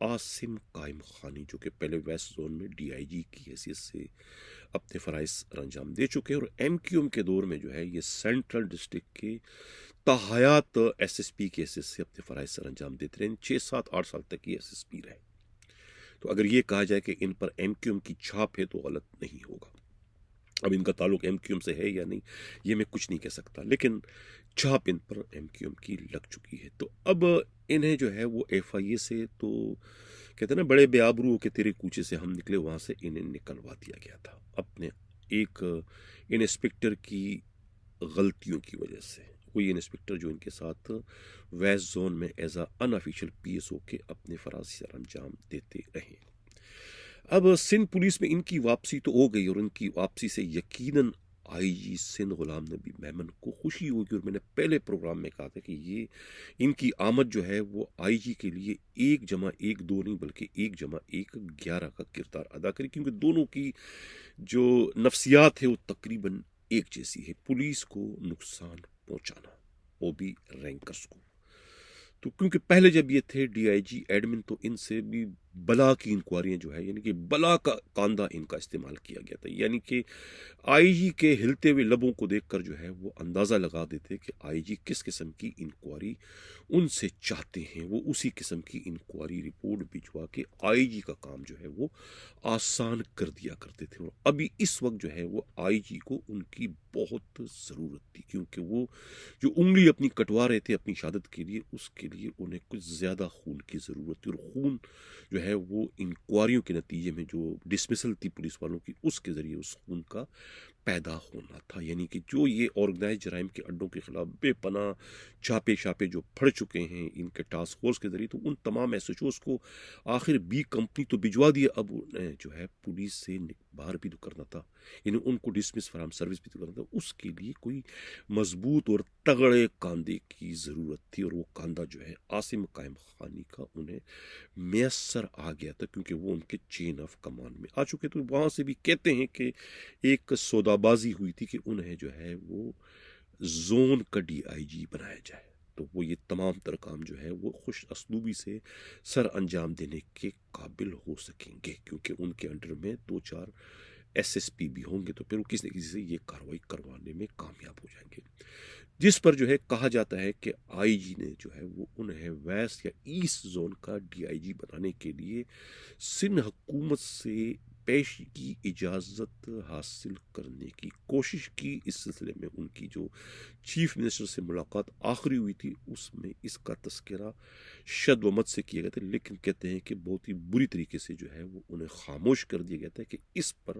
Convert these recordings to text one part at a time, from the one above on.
عاصم قائم خانی جو کہ پہلے ویسٹ زون میں ڈی آئی جی کی حیثیت سے اپنے فرائض سر انجام دے چکے ہیں، اور ایم کیو ایم کے دور میں جو ہے یہ سینٹرل ڈسٹرکٹ کے تاحیات ایس ایس پی کی حیثیت سے اپنے فرائض سر انجام دیتے رہے، 6 7 8 سال تک یہ ایس ایس پی رہے۔ تو اگر یہ کہا جائے کہ ان پر ایم کیو ایم کی چھاپ ہے تو غلط نہیں ہوگا۔ اب ان کا تعلق ایم کیو ایم سے ہے یا نہیں یہ میں کچھ نہیں کہہ سکتا، لیکن چھاپ ان پر ایم کیو ایم کی لگ چکی ہے۔ تو اب انہیں جو ہے وہ ایف آئی اے سے، تو کہتے ہیں نا بڑے بے آبرو کے تیرے کوچے سے ہم نکلے، وہاں سے انہیں نکلوا دیا گیا تھا اپنے ایک انسپکٹر کی غلطیوں کی وجہ سے۔ کوئی انسپکٹر جو ان کے ساتھ ویسٹ زون میں as a in official P S O کے اپنے فرائض سر انجام دیتے رہے۔ اب سندھ پولیس میں ان کی واپسی تو ہو گئی، اور ان کی واپسی سے یقیناً آئی جی سندھ غلام نبی میمن کو خوشی ہوگی، اور میں نے پہلے پروگرام میں کہا تھا کہ یہ ان کی آمد جو ہے وہ آئی جی کے لیے 1+1=2 نہیں بلکہ 1+1=11 کا کردار ادا کرے، کیونکہ دونوں کی جو نفسیات ہے وہ تقریباً ایک جیسی ہے، پولیس کو نقصان پہنچانا، وہ بھی رینکرز کو۔ تو کیونکہ پہلے جب یہ تھے ڈی آئی جی ایڈمن تو ان سے بھی بلا کی انکوائریاں جو ہے، یعنی کہ بلا کا کاندھا ان کا استعمال کیا گیا تھا، یعنی کہ آئی جی کے ہلتے ہوئے لبوں کو دیکھ کر جو ہے وہ اندازہ لگا دیتے کہ آئی جی کس قسم کی انکوائری ان سے چاہتے ہیں، وہ اسی قسم کی انکوائری رپورٹ بھجوا کے آئی جی کا کام جو ہے وہ آسان کر دیا کرتے تھے۔ اور ابھی اس وقت جو ہے وہ آئی جی کو ان کی بہت ضرورت تھی، کیونکہ وہ جو انگلی اپنی کٹوا رہے تھے اپنی شہادت کے لیے، اس کے لیے انہیں کچھ زیادہ خون کی ضرورت تھی، اور خون جو ہے وہ انکوائریوں کے نتیجے میں جو ڈسمسل تھی پولیس والوں کی، اس کے ذریعے اس خون کا پیدا ہونا تھا۔ یعنی کہ جو یہ آرگنائز جرائم کے اڈوں کے خلاف بے پناہ چھاپے جو پڑ چکے ہیں ان کے ٹاسک فورس کے ذریعے، تو ان تمام ایس ایچ اوز کو آخر بی کمپنی تو بھجوا دیا، اب انہیں جو ہے پولیس سے باہر بھی تو کرنا تھا، یعنی ان کو ڈسمس فرام سروس بھی تو کرنا تھا، اس کے لیے کوئی مضبوط اور تگڑے کاندھے کی ضرورت تھی، اور وہ کاندھا جو ہے عاصم قائم خانی کا انہیں میسر آ گیا تھا، کیونکہ وہ ان کے چین آف کمانڈ میں آ چکے۔ تو وہاں سے بھی کہتے ہیں کہ ایک سودا بازی ہوئی تھی کہ انہیں جو ہے وہ زون کا ڈی آئی جی بنایا جائے، تو وہ یہ تمام تر کام جو ہے وہ خوش اسلوبی سے سر انجام دینے کے قابل ہو سکیں گے، کیونکہ ان کے انڈر میں 2-4 ایس ایس پی بھی ہوں گے، تو پھر وہ کسی نہ کسی سے یہ کاروائی کروانے میں کامیاب ہو جائیں گے، جس پر جو ہے کہا جاتا ہے کہ آئی جی نے جو ہے وہ انہیں ویسٹ یا ایسٹ زون کا ڈی آئی جی بنانے کے لیے سندھ حکومت سے پیش کی اجازت حاصل کرنے کی کوشش کی۔ اس سلسلے میں ان کی جو چیف منسٹر سے ملاقات آخری ہوئی تھی اس میں اس کا تذکرہ شد و مت سے کیا گیا تھا، لیکن کہتے ہیں کہ بہت ہی بری طریقے سے جو ہے وہ انہیں خاموش کر دیا گیا تھا کہ اس پر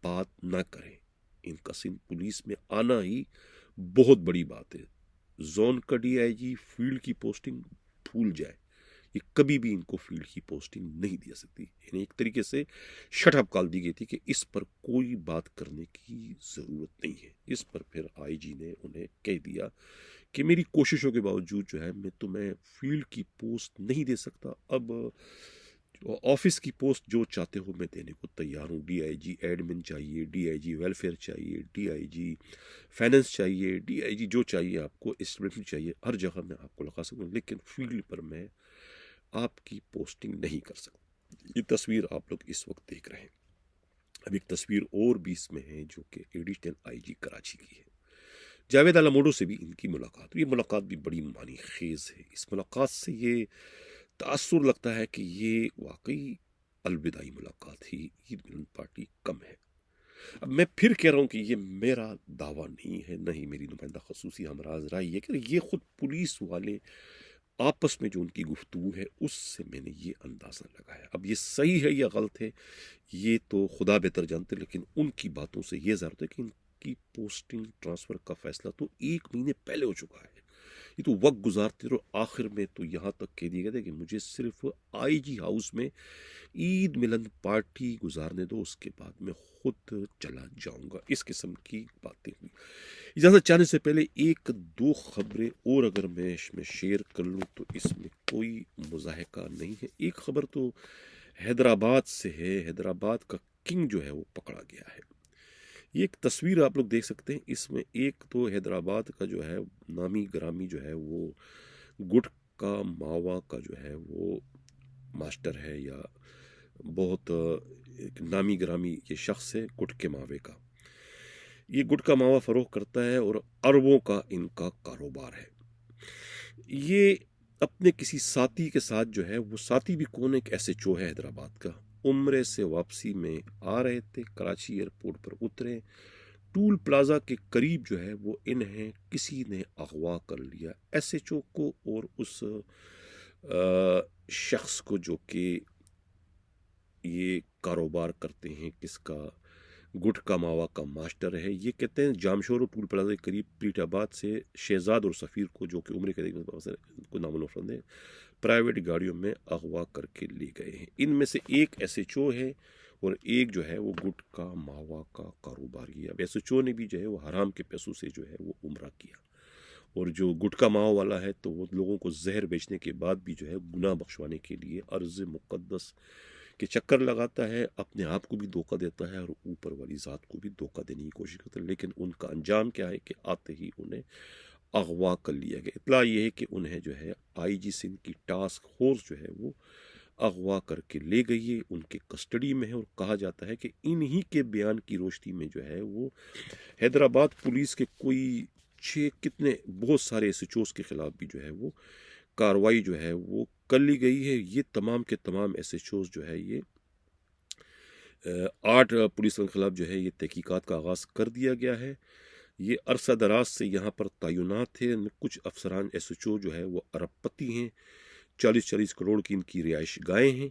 بات نہ کریں، ان کا سندھ پولیس میں آنا ہی بہت بڑی بات ہے، زون کا ڈی آئی جی فیلڈ کی پوسٹنگ بھول جائے، یہ کبھی بھی ان کو فیلڈ کی پوسٹنگ نہیں دیا سکتی، یعنی ایک طریقے سے شٹ اپ کال دی گئی تھی کہ اس پر کوئی بات کرنے کی ضرورت نہیں ہے۔ اس پر پھر آئی جی نے انہیں کہہ دیا کہ میری کوششوں کے باوجود جو ہے میں تمہیں فیلڈ کی پوسٹ نہیں دے سکتا، اب آفس کی پوسٹ جو چاہتے ہو میں دینے کو تیار ہوں، ڈی آئی جی ایڈمن چاہیے، ڈی آئی جی ویلفیئر چاہیے، ڈی آئی جی فائننس چاہیے، ڈی آئی جی جو چاہیے آپ کو، اسٹیبلشمنٹ چاہیے، ہر جگہ میں آپ کو لگا سکوں، لیکن فیلڈ پر میں آپ کی پوسٹنگ نہیں کر سکتا۔ یہ تصویر آپ لوگ اس وقت دیکھ رہے ہیں۔ اب ایک تصویر اور بھی اس میں ہے جو کہ ایڈیشنل آئی جی کراچی کی ہے، جاوید علاموڈو سے بھی ان کی ملاقات، یہ ملاقات بھی بڑی معنی خیز ہے۔ اس ملاقات سے یہ تاثر لگتا ہے کہ یہ واقعی الوداعی ملاقات ہی، عید ملن پارٹی کم ہے۔ اب میں پھر کہہ رہا ہوں کہ یہ میرا دعویٰ نہیں ہے، نہ ہی میری نمائندہ خصوصی ہمراز رائے ہے، کہ یہ خود پولیس والے آپس میں جو ان کی گفتگو ہے اس سے میں نے یہ اندازہ لگایا۔ اب یہ صحیح ہے یا غلط ہے یہ تو خدا بہتر جانتے، لیکن ان کی باتوں سے یہ ظاہر ہوتا ہے کہ ان کی پوسٹنگ ٹرانسفر کا فیصلہ تو 1 مہینے پہلے ہو چکا ہے، یہ تو وقت گزارتے رہو، آخر میں تو یہاں تک کہہ دیا گیا تھا کہ مجھے صرف آئی جی ہاؤس میں عید ملن پارٹی گزارنے دو، اس کے بعد میں خود چلا جاؤں گا، اس قسم کی باتیں ہوئی۔ اجازت چاہنے سے پہلے 1-2 خبریں اور اگر میں شیئر کر لوں تو اس میں کوئی مضاحکہ نہیں ہے۔ ایک خبر تو حیدرآباد سے ہے، حیدرآباد کا کنگ جو ہے وہ پکڑا گیا ہے۔ یہ ایک تصویر آپ لوگ دیکھ سکتے ہیں، اس میں ایک تو حیدرآباد کا جو ہے نامی گرامی جو ہے وہ گٹکا ماوا کا جو ہے وہ ماسٹر ہے یا بہت ایک نامی گرامی یہ شخص ہے گٹکے ماوے کا. یہ گٹکا ماوا فروخت کرتا ہے اور اربوں کا ان کا کاروبار ہے. یہ اپنے کسی ساتھی کے ساتھ جو ہے، وہ ساتھی بھی کون، ایک ایس ایچ او ہے حیدرآباد کا، عمرے سے واپسی میں آ رہے تھے، کراچی ایئرپورٹ پر اترے، ٹول پلازا کے قریب جو ہے وہ انہیں کسی نے اغوا کر لیا، ایس ایچ او کو اور اس شخص کو جو کہ یہ کاروبار کرتے ہیں، کس کا، گٹکا ماوا کا ماسٹر ہے. یہ کہتے ہیں جامشورو ٹول پلازا کے قریب پیٹ آباد سے شہزاد اور سفیر کو، جو کہ عمرے کے کو نام الفرد ہے، پرائیویٹ گاڑیوں میں اغوا کر کے لے گئے ہیں. ان میں سے ایک ایس ایچ او ہے اور ایک جو ہے وہ گٹکا ماوا کا کاروباری ہے. اب ایس ایچ او نے بھی جو ہے وہ حرام کے پیسوں سے جو ہے وہ عمرہ کیا، اور جو گٹکا ماوا والا ہے تو وہ لوگوں کو زہر بیچنے کے بعد بھی جو ہے گناہ بخشوانے کے لیے عرض مقدس کے چکر لگاتا ہے، اپنے آپ کو بھی دھوکہ دیتا ہے اور اوپر والی ذات کو بھی دھوکہ دینے کی کوشش کرتا ہے. لیکن ان کا انجام کیا ہے کہ آتے ہی انہیں اغوا کر لیا گیا. اطلاع یہ ہے کہ انہیں جو ہے آئی جی سندھ کی ٹاسک فورس جو ہے وہ اغوا کر کے لے گئی ہے، ان کے کسٹڈی میں ہے، اور کہا جاتا ہے کہ انہی کے بیان کی روشنی میں جو ہے وہ حیدرآباد پولیس کے کوئی بہت سارے ایس ایچ اوز کے خلاف بھی جو ہے وہ کاروائی جو ہے وہ کر لی گئی ہے. یہ تمام کے تمام ایس ایچ اوز جو ہے یہ 8 پولیس کے خلاف جو ہے یہ تحقیقات کا آغاز کر دیا گیا ہے. یہ عرصہ دراز سے یہاں پر تعینات تھے. کچھ افسران ایس ایچ او جو ہے وہ ارب پتی ہیں، 40 کروڑ کی ان کی رہائش گاہیں ہیں.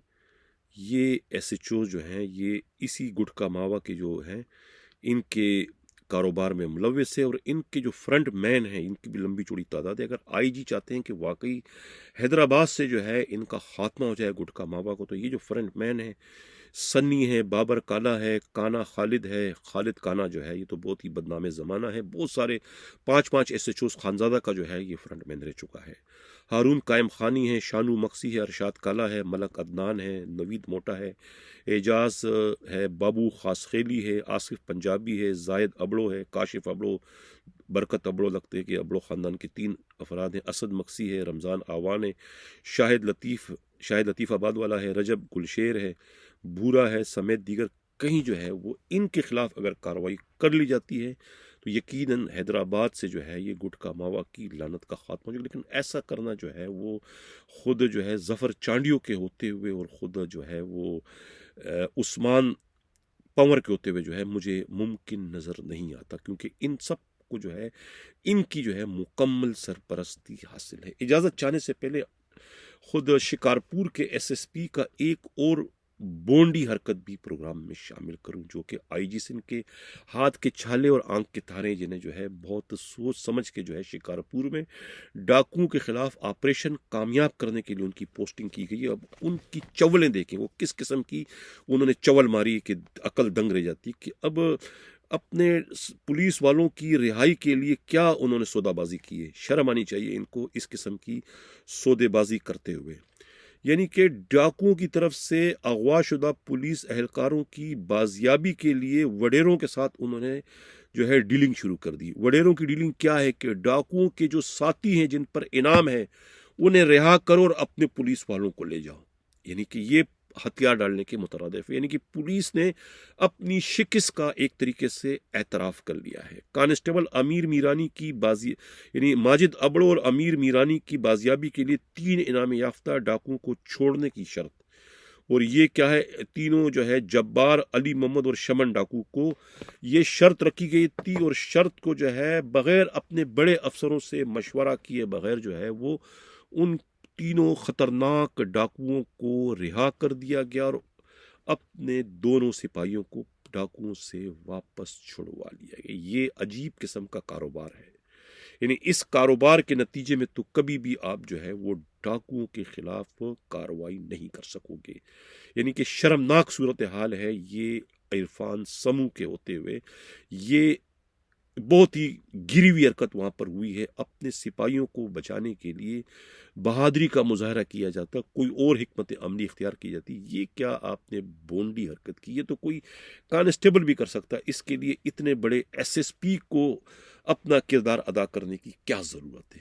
یہ ایس ایچ او جو ہیں یہ اسی گٹکا ماوا کے جو ہیں ان کے کاروبار میں ملوث ہے، اور ان کے جو فرنٹ مین ہیں ان کی بھی لمبی چوڑی تعداد ہے. اگر آئی جی چاہتے ہیں کہ واقعی حیدرآباد سے جو ہے ان کا خاتمہ ہو جائے گٹکا ماوا کو، تو یہ جو فرنٹ مین ہے، سنی ہے، بابر کالا ہے، کانا خالد ہے، خالد کانا جو ہے یہ تو بہت ہی بدنام زمانہ ہے. بہت سارے 5 ایس ایچ اوز خانزادہ کا جو ہے یہ فرنٹ مین رہ چکا ہے. ہارون قائم خانی ہے، شانو مقصی ہے، ارشاد کالا ہے، ملک عدنان ہے، نوید موٹا ہے، اعجاز ہے، بابو خاص خیلی ہے، آصف پنجابی ہے، زائد ابڑو ہے، کاشف ابڑو، برکت ابڑو، لگتے ہیں کہ ابڑو خاندان کے 3 افراد ہیں، اسد مقصی ہے، رمضان آوان ہے، شاہد لطیف آباد والا ہے، رجب گلشیر ہے، بھورا ہے، سمیت دیگر کہیں جو ہے وہ ان کے خلاف اگر کارروائی کر لی جاتی ہے تو یقیناً حیدرآباد سے جو ہے یہ گٹکا ماوا کی لعنت کا خاتمہ ہو جائے. لیکن ایسا کرنا جو ہے وہ خود جو ہے ظفر چانڈیوں کے ہوتے ہوئے اور خود جو ہے وہ عثمان پنور کے ہوتے ہوئے جو ہے مجھے ممکن نظر نہیں آتا، کیونکہ ان سب کو جو ہے ان کی جو ہے مکمل سرپرستی حاصل ہے. اجازت چاہنے سے پہلے خود شکارپور کے ایس ایس پی کا ایک اور بونڈی حرکت بھی پروگرام میں شامل کروں، جو کہ آئی جی سندھ کے ہاتھ کے چھالے اور آنکھ کے تارے جنہیں جو ہے بہت سوچ سمجھ کے جو ہے شکارپور میں ڈاکوؤں کے خلاف آپریشن کامیاب کرنے کے لیے ان کی پوسٹنگ کی گئی. اب ان کی چولیں دیکھیں وہ کس قسم کی انہوں نے چول ماری کہ عقل دنگ رہ جاتی کہ اب اپنے پولیس والوں کی رہائی کے لیے کیا انہوں نے سودا بازی کی ہے. شرم آنی چاہیے ان کو اس قسم کی سودے بازی کرتے ہوئے. یعنی کہ ڈاکوؤں کی طرف سے اغوا شدہ پولیس اہلکاروں کی بازیابی کے لیے وڈیروں کے ساتھ انہوں نے جو ہے ڈیلنگ شروع کر دی. وڈیروں کی ڈیلنگ کیا ہے کہ ڈاکوؤں کے جو ساتھی ہیں جن پر انعام ہے انہیں رہا کرو اور اپنے پولیس والوں کو لے جاؤ. یعنی کہ یہ ہتھیار ڈالنے کے مترادف ہے. یعنی کہ پولیس نے اپنی شکست کا ایک طریقے سے اعتراف کر لیا ہے. کانسٹیبل امیر میرانی کی یعنی ماجد ابڑو اور امیر میرانی کی بازیابی کے لیے 3 انعام یافتہ ڈاکوؤں کو چھوڑنے کی شرط، اور یہ کیا ہے، تینوں جو ہے جبار، علی محمد اور شمن ڈاکو کو یہ شرط رکھی گئی تھی، اور شرط کو جو ہے بغیر اپنے بڑے افسروں سے مشورہ کیے بغیر جو ہے وہ ان تینوں خطرناک ڈاکوؤں کو رہا کر دیا گیا اور اپنے دونوں سپاہیوں کو ڈاکوؤں سے واپس چھڑوا لیا گیا. یہ عجیب قسم کا کاروبار ہے. یعنی اس کاروبار کے نتیجے میں تو کبھی بھی آپ جو ہے وہ ڈاکوؤں کے خلاف کارروائی نہیں کر سکو گے. یعنی کہ شرمناک صورتحال ہے یہ. عرفان سمو کے ہوتے ہوئے یہ بہت ہی گری ہوئی حرکت وہاں پر ہوئی ہے. اپنے سپاہیوں کو بچانے کے لیے بہادری کا مظاہرہ کیا جاتا، کوئی اور حکمت عملی اختیار کی جاتی. یہ کیا آپ نے بونڈی حرکت کی؟ یہ تو کوئی کانسٹیبل بھی کر سکتا. اس کے لیے اتنے بڑے ایس ایس پی کو اپنا کردار ادا کرنے کی کیا ضرورت ہے؟